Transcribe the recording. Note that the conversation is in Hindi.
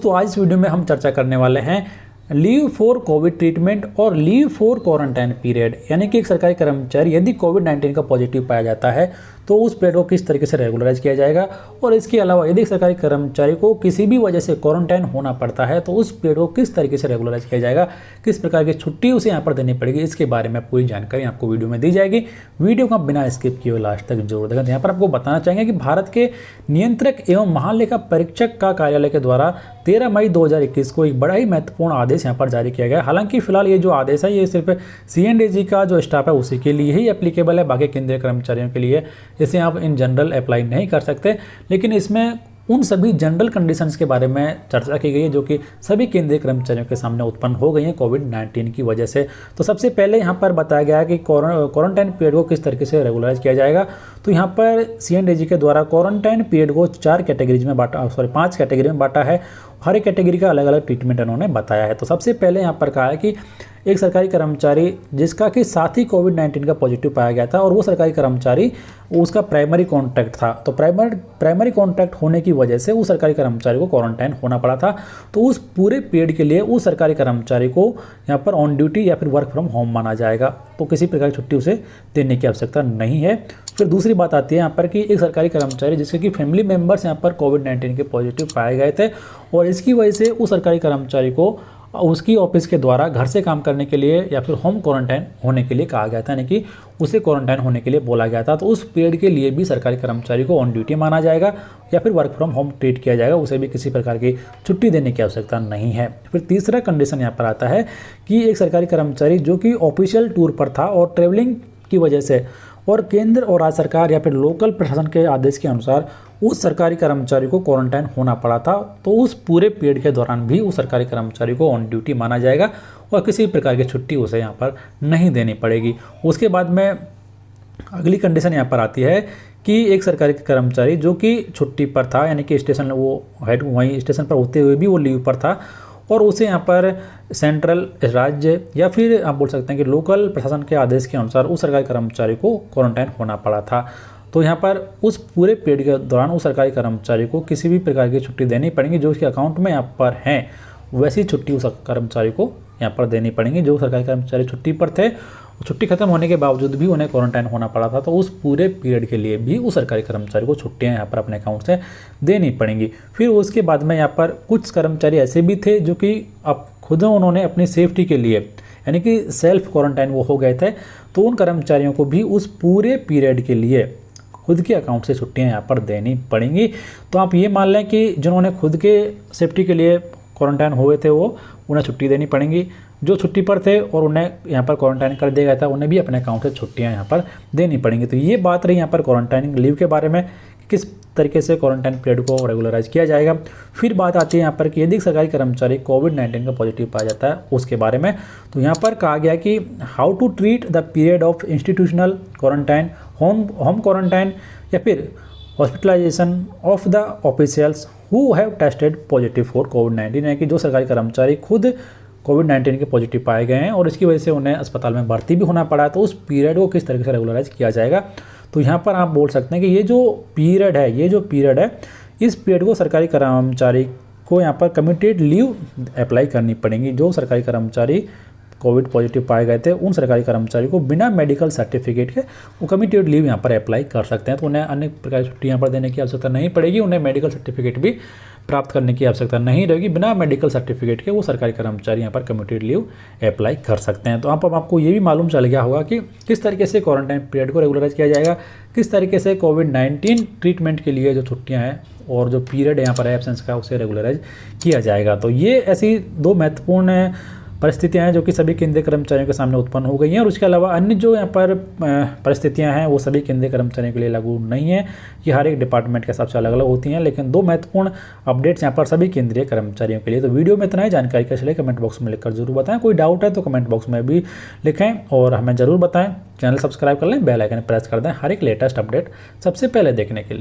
दोस्तों आज इस वीडियो में हम चर्चा करने वाले हैं लीव फॉर कोविड ट्रीटमेंट और लीव फॉर क्वारंटाइन पीरियड, यानी कि एक सरकारी कर्मचारी यदि कोविड-19 का पॉजिटिव पाया जाता है तो उस पीरियड को किस तरीके से रेगुलराइज किया जाएगा। और इसके अलावा यदि सरकारी कर्मचारी को किसी भी वजह से क्वारंटाइन होना पड़ता है तो उस पीरियड को किस तरीके से रेगुलराइज किया जाएगा, किस प्रकार की छुट्टी उसे यहाँ पर देनी पड़ेगी, इसके बारे में पूरी जानकारी आपको वीडियो में दी जाएगी। वीडियो को बिना स्किप किए लास्ट तक जरूर देखें। यहाँ पर आपको बताना चाहेंगे कि भारत के नियंत्रक एवं महालेखा परीक्षक का कार्यालय के द्वारा 13 मई 2021 को एक बड़ा ही महत्वपूर्ण आदेश यहाँ पर जारी किया गया। हालांकि फिलहाल ये जो आदेश है ये सिर्फ CNDG का जो स्टाफ है उसी के लिए ही एप्लीकेबल है, बाकी केंद्रीय कर्मचारियों के लिए इसे आप इन जनरल अप्लाई नहीं कर सकते। लेकिन इसमें उन सभी जनरल कंडीशंस के बारे में चर्चा की गई है जो कि सभी केंद्रीय कर्मचारियों के सामने उत्पन्न हो गई हैं कोविड-19 की वजह से। तो सबसे पहले यहाँ पर बताया गया है कि क्वारंटाइन पीरियड को किस तरीके से रेगुलराइज किया जाएगा। तो यहाँ पर CNDG के द्वारा क्वारंटाइन पीरियड को 5 कैटेगरी में बांटा है। हर एक कैटेगरी का अलग अलग ट्रीटमेंट उन्होंने बताया है। तो सबसे पहले यहाँ पर कहा है कि एक सरकारी कर्मचारी जिसका कि साथ ही कोविड-19 का पॉजिटिव पाया गया था और वो सरकारी कर्मचारी उसका प्राइमरी कॉन्टैक्ट था, तो प्राइमरी कॉन्टैक्ट होने की वजह से उस सरकारी कर्मचारी को क्वारंटाइन होना पड़ा था। तो उस पूरे पीरियड के लिए उस सरकारी कर्मचारी को यहाँ पर ऑन ड्यूटी या फिर वर्क फ्रॉम होम माना जाएगा, तो किसी प्रकार की छुट्टी उसे देने की आवश्यकता नहीं है। फिर दूसरी बात आती है यहाँ पर कि एक सरकारी कर्मचारी जिसके कि फैमिली मेम्बर्स यहाँ पर कोविड-19 के पॉजिटिव पाए गए थे और इसकी वजह से उस सरकारी कर्मचारी को उसकी ऑफिस के द्वारा घर से काम करने के लिए या फिर होम क्वारंटाइन होने के लिए कहा गया था, यानी कि उसे क्वारंटाइन होने के लिए बोला गया था। तो उस पीरियड के लिए भी सरकारी कर्मचारी को ऑन ड्यूटी माना जाएगा या फिर वर्क फ्रॉम होम ट्रीट किया जाएगा, उसे भी किसी प्रकार की छुट्टी देने की आवश्यकता नहीं है। फिर तीसरा कंडीशन यहाँ पर आता है कि एक सरकारी कर्मचारी जो कि ऑफिशियल टूर पर था और ट्रेवलिंग की वजह से और केंद्र और राज्य सरकार या फिर लोकल प्रशासन के आदेश के अनुसार उस सरकारी कर्मचारी को क्वारंटाइन होना पड़ा था, तो उस पूरे पीरियड के दौरान भी उस सरकारी कर्मचारी को ऑन ड्यूटी माना जाएगा और किसी प्रकार की छुट्टी उसे यहाँ पर नहीं देनी पड़ेगी। उसके बाद में अगली कंडीशन यहाँ पर आती है कि एक सरकारी कर्मचारी जो कि छुट्टी पर था, यानी कि स्टेशन वो वहीं स्टेशन पर होते हुए भी वो लीव पर था और उसे यहाँ पर सेंट्रल राज्य या फिर आप बोल सकते हैं कि लोकल प्रशासन के आदेश के अनुसार उस सरकारी कर्मचारी को क्वारंटाइन होना पड़ा था। तो यहाँ पर उस पूरे पीरियड के दौरान उस सरकारी कर्मचारी को किसी भी प्रकार की छुट्टी देनी पड़ेगी जो उसके अकाउंट में यहाँ पर हैं, वैसी छुट्टी उस कर्मचारी को यहाँ पर देनी पड़ेगी। जो सरकारी कर्मचारी छुट्टी पर थे, छुट्टी खत्म होने के बावजूद भी उन्हें क्वारंटाइन होना पड़ा था, तो उस पूरे पीरियड के लिए भी उस सरकारी कर्मचारी को छुट्टियां यहाँ पर अपने अकाउंट से देनी पड़ेंगी। फिर उसके बाद में यहाँ पर कुछ कर्मचारी ऐसे भी थे जो कि अब खुद उन्होंने अपनी सेफ्टी के लिए यानी कि सेल्फ क्वारंटाइन वो हो गए थे, तो उन कर्मचारियों को भी उस पूरे पीरियड के लिए खुद के अकाउंट से छुट्टियां यहाँ पर देनी पड़ेंगी। तो आप ये मान लें कि जिन्होंने खुद के सेफ्टी के लिए क्वारंटाइन हुए थे वो उन्हें छुट्टी देनी पड़ेंगी, जो छुट्टी पर थे और उन्हें यहाँ पर क्वारंटाइन कर दिया गया था उन्हें भी अपने अकाउंट से छुट्टियाँ यहाँ पर देनी पड़ेंगी। तो ये बात रही यहाँ पर क्वारंटाइन लीव के बारे में, किस तरीके से क्वारंटाइन पीरियड को रेगुलराइज किया जाएगा। फिर बात आती है यहाँ पर कि यदि सरकारी कर्मचारी कोविड-19 का पॉजिटिव पाया जाता है उसके बारे में, तो यहाँ पर कहा गया कि how to treat the period of institutional quarantine, home quarantine या फिर hospitalization of the officials who have tested positive for कोविड-19, यानी कि जो सरकारी कर्मचारी खुद कोविड-19 के पॉजिटिव पाए गए हैं और इसकी वजह से उन्हें अस्पताल में भर्ती भी होना पड़ा है, तो उस पीरियड को किस तरीके से रेगुलराइज किया जाएगा। तो यहाँ पर आप बोल सकते हैं कि ये जो पीरियड है इस पीरियड को सरकारी कर्मचारी को यहाँ पर कम्यूटेड लीव अप्लाई करनी पड़ेगी। जो सरकारी कर्मचारी कोविड पॉजिटिव पाए गए थे उन सरकारी कर्मचारी को बिना मेडिकल सर्टिफिकेट के वो कम्यूटेड लीव यहाँ पर अप्लाई कर सकते हैं, तो उन्हें अन्य प्रकार की छुट्टी यहाँ पर देने की आवश्यकता नहीं पड़ेगी, उन्हें मेडिकल सर्टिफिकेट भी प्राप्त करने की आवश्यकता नहीं रहेगी। बिना मेडिकल सर्टिफिकेट के वो सरकारी कर्मचारी यहाँ पर कम्यूटेड लीव अप्लाई कर सकते हैं। तो आपको ये भी मालूम चल गया होगा कि किस तरीके से क्वारंटाइन पीरियड को रेगुलराइज किया जाएगा, किस तरीके से कोविड-19 ट्रीटमेंट के लिए जो छुट्टियाँ हैं और जो पीरियड यहाँ पर एब्सेंस का उसे रेगुलराइज किया जाएगा। तो ये ऐसी दो महत्वपूर्ण परिस्थितियां हैं जो कि सभी केंद्रीय कर्मचारियों के सामने उत्पन्न हो गई हैं और उसके अलावा अन्य जो यहाँ पर परिस्थितियां हैं वो सभी केंद्रीय कर्मचारियों के लिए लागू नहीं है। ये हर एक डिपार्टमेंट के हिसाब से अलग अलग होती हैं, लेकिन दो महत्वपूर्ण अपडेट्स यहाँ पर सभी केंद्रीय कर्मचारियों के लिए। तो वीडियो में इतना ही, जानकारी कैसे चले कमेंट बॉक्स में लिखकर जरूर बताएं। कोई डाउट है तो कमेंट बॉक्स में भी लिखें और हमें ज़रूर बताएं। चैनल सब्सक्राइब कर लें, बेल आइकन प्रेस कर दें हर एक लेटेस्ट अपडेट सबसे पहले देखने के लिए।